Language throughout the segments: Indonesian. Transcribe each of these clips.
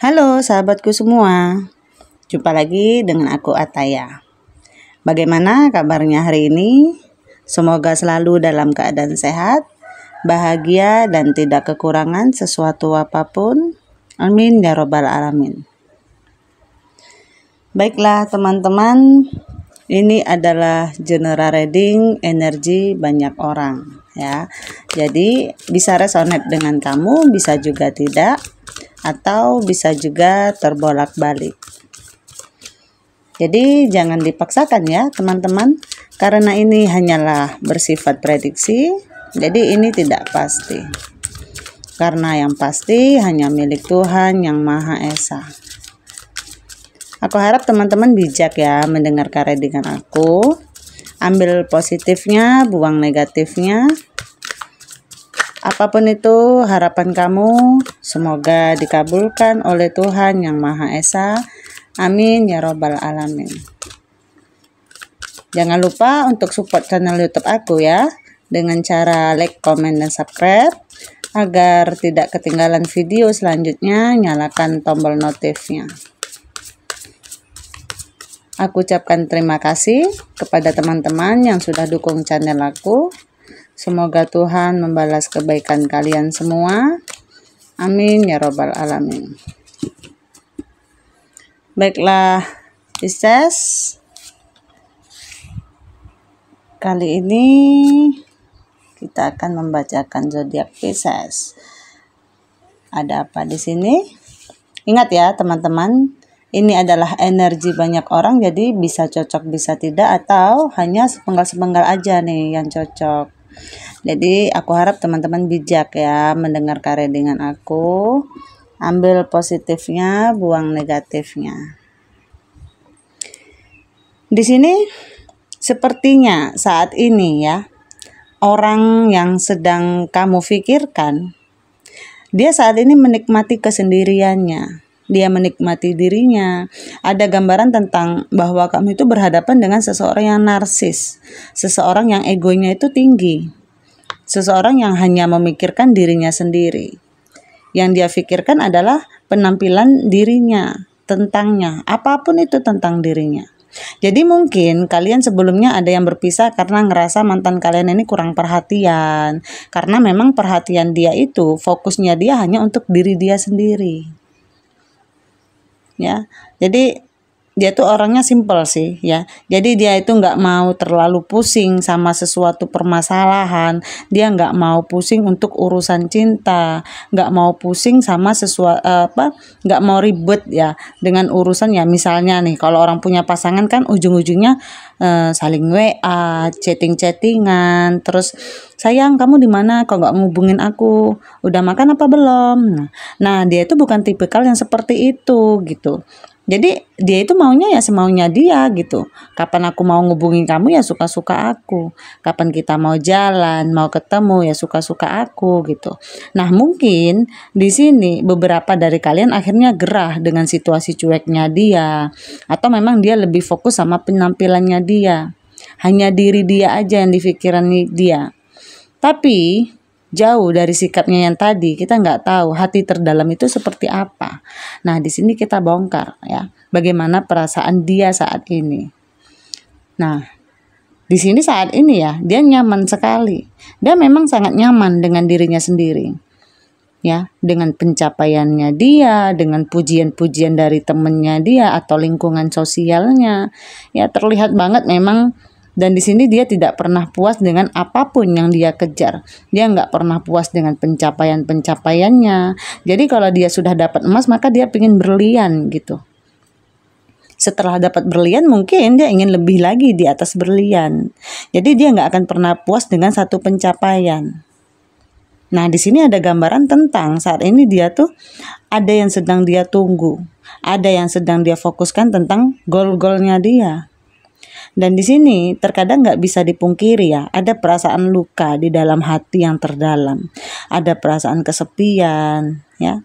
Halo sahabatku semua, jumpa lagi dengan aku Ataya. Bagaimana kabarnya hari ini? Semoga selalu dalam keadaan sehat, bahagia dan tidak kekurangan sesuatu apapun. Amin ya robbal alamin. Baiklah teman-teman, ini adalah general reading energi banyak orang ya. Jadi bisa resonate dengan kamu, bisa juga tidak, atau bisa juga terbolak-balik. Jadi jangan dipaksakan ya teman-teman, karena ini hanyalah bersifat prediksi. Jadi ini tidak pasti. Karena yang pasti hanya milik Tuhan yang Maha Esa. Aku harap teman-teman bijak ya mendengarkan readingan aku. Ambil positifnya, buang negatifnya. Apapun itu harapan kamu, semoga dikabulkan oleh Tuhan yang Maha Esa. Amin ya robbal alamin. Jangan lupa untuk support channel YouTube aku ya, dengan cara like, comment, dan subscribe. Agar tidak ketinggalan video selanjutnya, nyalakan tombol notifnya. Aku ucapkan terima kasih kepada teman-teman yang sudah dukung channel aku. Semoga Tuhan membalas kebaikan kalian semua. Amin ya robbal alamin. Baiklah, Pisces. Kali ini kita akan membacakan zodiak Pisces. Ada apa di sini? Ingat ya teman-teman, ini adalah energi banyak orang, jadi bisa cocok bisa tidak, atau hanya sepenggal-sepenggal aja nih yang cocok. Jadi aku harap teman-teman bijak ya mendengarkan readingan aku. Ambil positifnya, buang negatifnya. Di sini sepertinya saat ini ya, orang yang sedang kamu pikirkan, dia saat ini menikmati kesendiriannya. Dia menikmati dirinya. Ada gambaran tentang bahwa kamu itu berhadapan dengan seseorang yang narsis, seseorang yang egonya itu tinggi, seseorang yang hanya memikirkan dirinya sendiri. Yang dia pikirkan adalah penampilan dirinya, tentangnya, apapun itu tentang dirinya. Jadi mungkin kalian sebelumnya ada yang berpisah karena ngerasa mantan kalian ini kurang perhatian. Karena memang perhatian dia itu, fokusnya dia hanya untuk diri dia sendiri. Ya, jadi dia tuh orangnya simple sih ya. Jadi dia itu nggak mau terlalu pusing sama sesuatu permasalahan. Dia nggak mau pusing untuk urusan cinta, nggak mau pusing sama sesuatu nggak mau ribet ya dengan urusan ya. Misalnya nih, kalau orang punya pasangan kan ujung-ujungnya saling WA, chatting-chattingan, terus sayang kamu di mana, kok nggak ngubungin aku, udah makan apa belum. Nah dia itu bukan tipikal yang seperti itu gitu. Jadi dia itu maunya ya semaunya dia gitu. Kapan aku mau ngubungin kamu ya suka-suka aku. Kapan kita mau jalan, mau ketemu ya suka-suka aku gitu. Nah mungkin di sini beberapa dari kalian akhirnya gerah dengan situasi cueknya dia. Atau memang dia lebih fokus sama penampilannya dia. Hanya diri dia aja yang dipikiran dia. Tapi jauh dari sikapnya yang tadi, kita nggak tahu hati terdalam itu seperti apa. Nah, di sini kita bongkar ya, bagaimana perasaan dia saat ini. Nah, di sini saat ini ya, dia nyaman sekali. Dia memang sangat nyaman dengan dirinya sendiri. Ya, dengan pencapaiannya dia, dengan pujian-pujian dari temennya dia atau lingkungan sosialnya. Ya, terlihat banget memang. Dan di sini dia tidak pernah puas dengan apapun yang dia kejar. Dia nggak pernah puas dengan pencapaian-pencapaiannya. Jadi kalau dia sudah dapat emas, maka dia ingin berlian gitu. Setelah dapat berlian, mungkin dia ingin lebih lagi di atas berlian. Jadi dia nggak akan pernah puas dengan satu pencapaian. Nah di sini ada gambaran tentang saat ini dia tuh ada yang sedang dia tunggu. Ada yang sedang dia fokuskan tentang goal-goalnya dia. Dan di sini terkadang nggak bisa dipungkiri ya, ada perasaan luka di dalam hati yang terdalam, ada perasaan kesepian ya.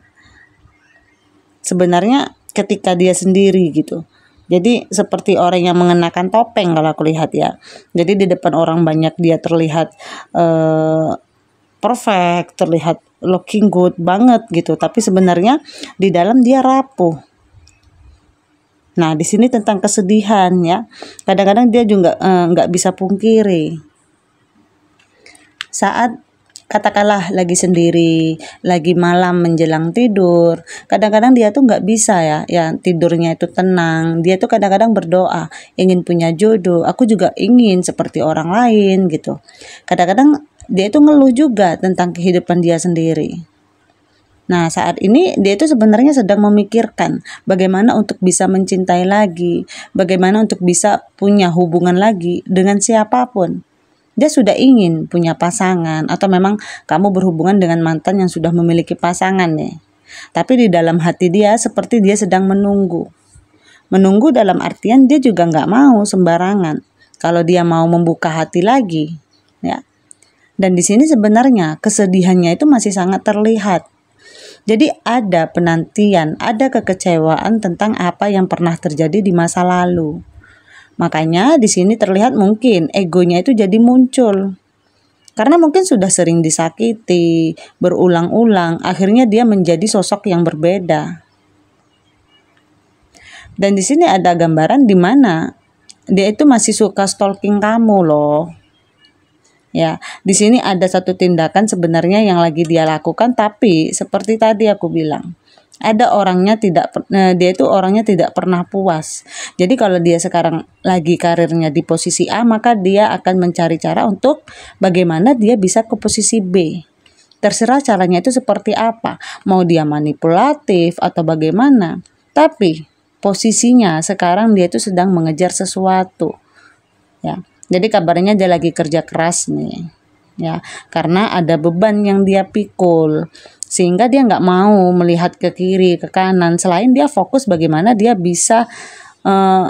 Sebenarnya ketika dia sendiri gitu, jadi seperti orang yang mengenakan topeng kalau aku lihat ya. Jadi di depan orang banyak dia terlihat perfect, terlihat looking good banget gitu, tapi sebenarnya di dalam dia rapuh. Nah, di sini tentang kesedihan ya. Kadang-kadang dia juga nggak bisa pungkiri. Saat katakanlah lagi sendiri, lagi malam menjelang tidur, kadang-kadang dia tuh nggak bisa ya tidurnya itu tenang. Dia tuh kadang-kadang berdoa, ingin punya jodoh, aku juga ingin seperti orang lain gitu. Kadang-kadang dia itu ngeluh juga tentang kehidupan dia sendiri. Nah, saat ini dia itu sebenarnya sedang memikirkan bagaimana untuk bisa mencintai lagi, bagaimana untuk bisa punya hubungan lagi dengan siapapun. Dia sudah ingin punya pasangan, atau memang kamu berhubungan dengan mantan yang sudah memiliki pasangan nih. Tapi di dalam hati dia seperti dia sedang menunggu. Menunggu dalam artian dia juga nggak mau sembarangan. Kalau dia mau membuka hati lagi, ya. Dan di sini sebenarnya kesedihannya itu masih sangat terlihat. Jadi ada penantian, ada kekecewaan tentang apa yang pernah terjadi di masa lalu. Makanya di sini terlihat mungkin egonya itu jadi muncul. Karena mungkin sudah sering disakiti, berulang-ulang, akhirnya dia menjadi sosok yang berbeda. Dan di sini ada gambaran di mana dia itu masih suka stalking kamu loh. Ya, di sini ada satu tindakan sebenarnya yang lagi dia lakukan, tapi seperti tadi aku bilang, ada orangnya dia itu orangnya tidak pernah puas. Jadi kalau dia sekarang lagi karirnya di posisi A, maka dia akan mencari cara untuk bagaimana dia bisa ke posisi B. Terserah caranya itu seperti apa, mau dia manipulatif atau bagaimana. Tapi posisinya sekarang dia itu sedang mengejar sesuatu. Ya. Jadi kabarnya dia lagi kerja keras nih, ya, karena ada beban yang dia pikul, sehingga dia nggak mau melihat ke kiri, ke kanan, selain dia fokus bagaimana dia bisa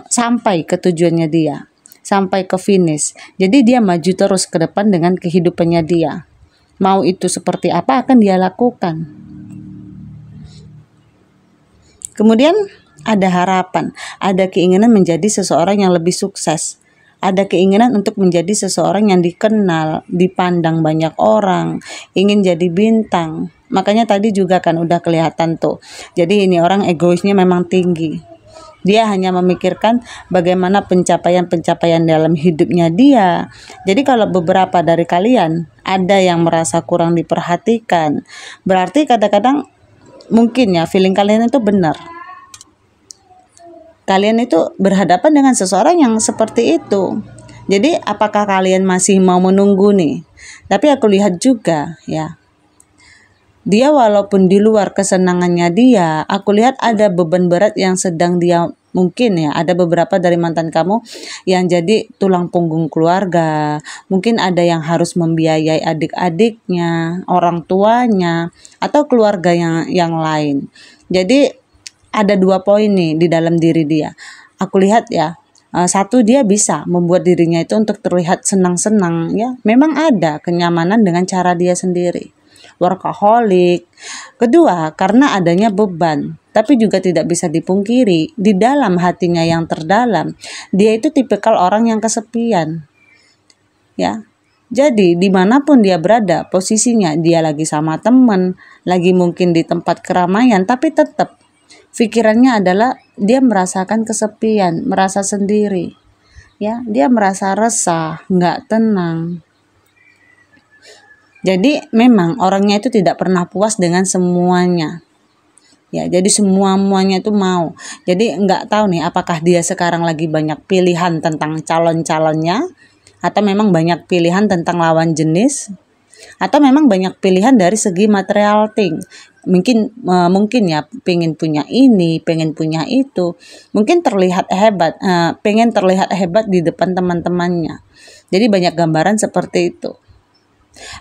sampai ke tujuannya dia, sampai ke finish. Jadi dia maju terus ke depan dengan kehidupannya dia. Mau itu seperti apa akan dia lakukan. Kemudian ada harapan, ada keinginan menjadi seseorang yang lebih sukses. Ada keinginan untuk menjadi seseorang yang dikenal, dipandang banyak orang, ingin jadi bintang. Makanya tadi juga kan udah kelihatan tuh. Jadi ini orang egoisnya memang tinggi. Dia hanya memikirkan bagaimana pencapaian-pencapaian dalam hidupnya dia. Jadi kalau beberapa dari kalian ada yang merasa kurang diperhatikan, berarti kadang-kadang mungkin ya feeling kalian itu benar. Kalian itu berhadapan dengan seseorang yang seperti itu. Jadi apakah kalian masih mau menunggu nih? Tapi aku lihat juga ya. Dia walaupun di luar kesenangannya dia, aku lihat ada beban berat yang sedang dia mungkin ya, ada beberapa dari mantan kamu yang jadi tulang punggung keluarga. Mungkin ada yang harus membiayai adik-adiknya, orang tuanya, atau keluarga yang lain. Jadi ada 2 poin nih di dalam diri dia. Aku lihat ya, satu dia bisa membuat dirinya itu untuk terlihat senang-senang ya. Memang ada kenyamanan dengan cara dia sendiri. Workaholic. Kedua, karena adanya beban. Tapi juga tidak bisa dipungkiri, di dalam hatinya yang terdalam, dia itu tipikal orang yang kesepian. Ya. Jadi dimanapun dia berada, posisinya dia lagi sama teman, lagi mungkin di tempat keramaian, tapi tetap pikirannya adalah dia merasakan kesepian, merasa sendiri. Ya, dia merasa resah, nggak tenang. Jadi memang orangnya itu tidak pernah puas dengan semuanya. Ya, jadi semuanya itu mau. Jadi nggak tahu nih apakah dia sekarang lagi banyak pilihan tentang calon-calonnya, atau memang banyak pilihan tentang lawan jenis, atau memang banyak pilihan dari segi material thing. Mungkin ya pengen punya ini, pengen punya itu, mungkin terlihat hebat, pengen terlihat hebat di depan teman-temannya. Jadi banyak gambaran seperti itu.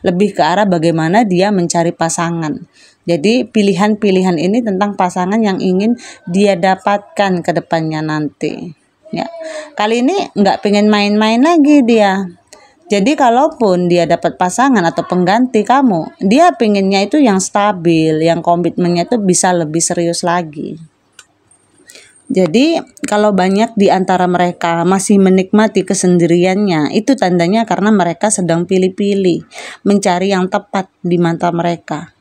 Lebih ke arah bagaimana dia mencari pasangan. Jadi pilihan-pilihan ini tentang pasangan yang ingin dia dapatkan ke depannya nanti. Ya, kali ini nggak pengen main-main lagi dia. Jadi kalaupun dia dapat pasangan atau pengganti kamu, dia pengennya itu yang stabil, yang komitmennya itu bisa lebih serius lagi. Jadi kalau banyak di antara mereka masih menikmati kesendiriannya, itu tandanya karena mereka sedang pilih-pilih, mencari yang tepat di mata mereka.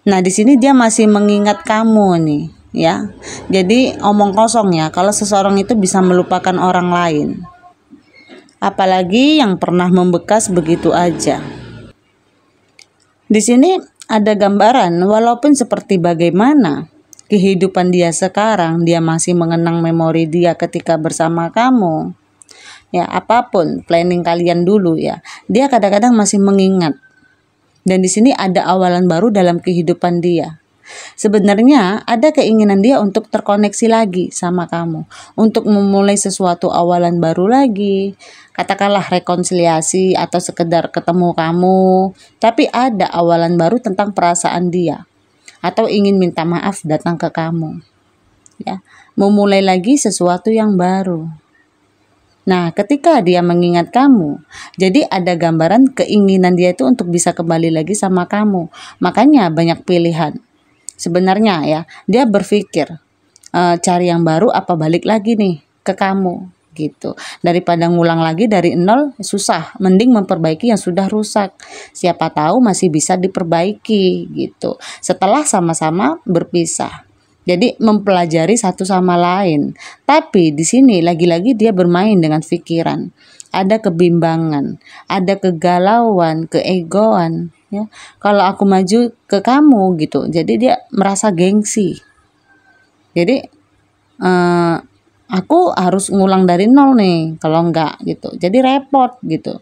Nah, di sini dia masih mengingat kamu nih, ya. Jadi omong kosong ya, kalau seseorang itu bisa melupakan orang lain. Apalagi yang pernah membekas begitu aja. Di sini ada gambaran, walaupun seperti bagaimana kehidupan dia sekarang, dia masih mengenang memori dia ketika bersama kamu. Ya, apapun planning kalian dulu ya, dia kadang-kadang masih mengingat. Dan di sini ada awalan baru dalam kehidupan dia. Sebenarnya ada keinginan dia untuk terkoneksi lagi sama kamu, untuk memulai sesuatu awalan baru lagi, katakanlah rekonsiliasi atau sekedar ketemu kamu, tapi ada awalan baru tentang perasaan dia, atau ingin minta maaf datang ke kamu, ya, memulai lagi sesuatu yang baru. Nah, ketika dia mengingat kamu, jadi ada gambaran keinginan dia itu untuk bisa kembali lagi sama kamu. Makanya banyak pilihan. Sebenarnya ya, dia berpikir cari yang baru apa balik lagi nih ke kamu gitu. Daripada ngulang lagi dari nol susah, mending memperbaiki yang sudah rusak. Siapa tahu masih bisa diperbaiki gitu. Setelah sama-sama berpisah. Jadi mempelajari satu sama lain. Tapi di sini lagi-lagi dia bermain dengan pikiran. Ada kebimbangan, ada kegalauan, keegoan. Ya, kalau aku maju ke kamu gitu, jadi dia merasa gengsi. Jadi aku harus ngulang dari nol nih, kalau enggak gitu. Jadi repot gitu.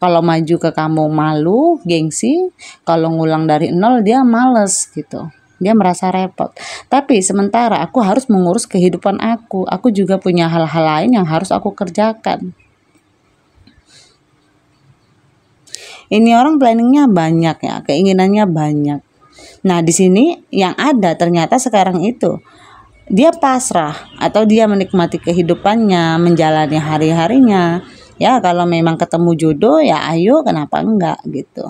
Kalau maju ke kamu malu, gengsi. Kalau ngulang dari nol dia males gitu. Dia merasa repot. Tapi sementara aku harus mengurus kehidupan aku. Aku juga punya hal-hal lain yang harus aku kerjakan. Ini orang planningnya banyak ya, keinginannya banyak. Nah, di sini yang ada ternyata sekarang itu dia pasrah atau dia menikmati kehidupannya, menjalani hari-harinya. Ya, kalau memang ketemu jodoh ya ayo, kenapa enggak gitu.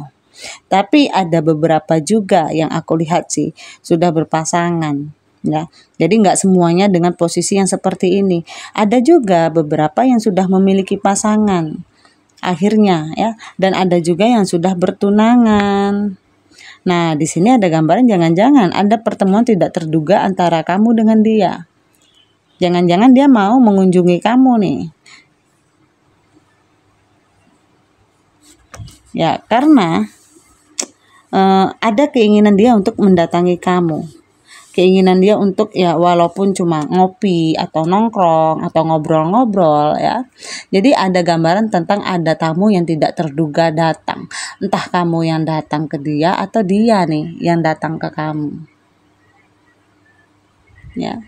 Tapi ada beberapa juga yang aku lihat sih sudah berpasangan ya. Jadi nggak semuanya dengan posisi yang seperti ini. Ada juga beberapa yang sudah memiliki pasangan akhirnya ya, dan ada juga yang sudah bertunangan. Nah, di sini ada gambaran jangan-jangan ada pertemuan tidak terduga antara kamu dengan dia. Jangan-jangan dia mau mengunjungi kamu nih. Ya, karena ada keinginan dia untuk mendatangi kamu. Keinginan dia untuk ya walaupun cuma ngopi atau nongkrong atau ngobrol-ngobrol ya. Jadi ada gambaran tentang ada tamu yang tidak terduga datang. Entah kamu yang datang ke dia atau dia nih yang datang ke kamu. Ya.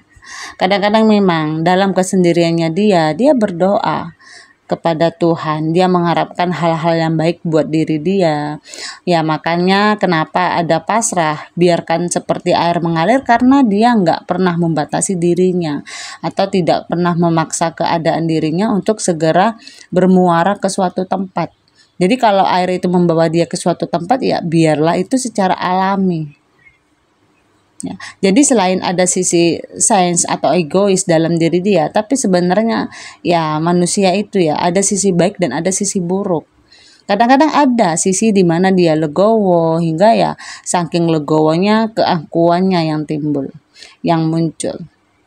Kadang-kadang memang dalam kesendiriannya dia berdoa kepada Tuhan. Dia mengharapkan hal-hal yang baik buat diri dia. Ya makanya kenapa ada pasrah, biarkan seperti air mengalir, karena dia nggak pernah membatasi dirinya atau tidak pernah memaksa keadaan dirinya untuk segera bermuara ke suatu tempat. Jadi kalau air itu membawa dia ke suatu tempat, ya biarlah itu secara alami. Ya, jadi selain ada sisi sains atau egois dalam diri dia, tapi sebenarnya ya manusia itu ya ada sisi baik dan ada sisi buruk. Kadang-kadang ada sisi di mana dia legowo hingga ya saking legowonya keangkuhannya yang timbul, yang muncul.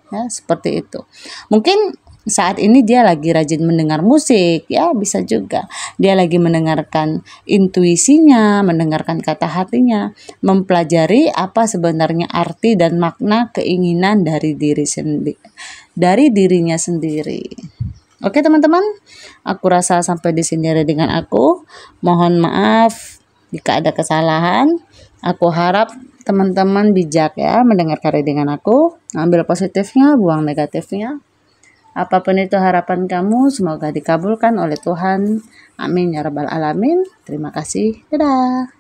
Ya, seperti itu. Mungkin saat ini dia lagi rajin mendengar musik, ya bisa juga. Dia lagi mendengarkan intuisinya, mendengarkan kata hatinya, mempelajari apa sebenarnya arti dan makna keinginan dari dirinya sendiri. Oke teman-teman, aku rasa sampai di sini readingan aku. Mohon maaf jika ada kesalahan. Aku harap teman-teman bijak ya mendengarkan readingan aku, ambil positifnya, buang negatifnya. Apapun itu harapan kamu, semoga dikabulkan oleh Tuhan. Amin ya rabbal alamin. Terima kasih. Dadah.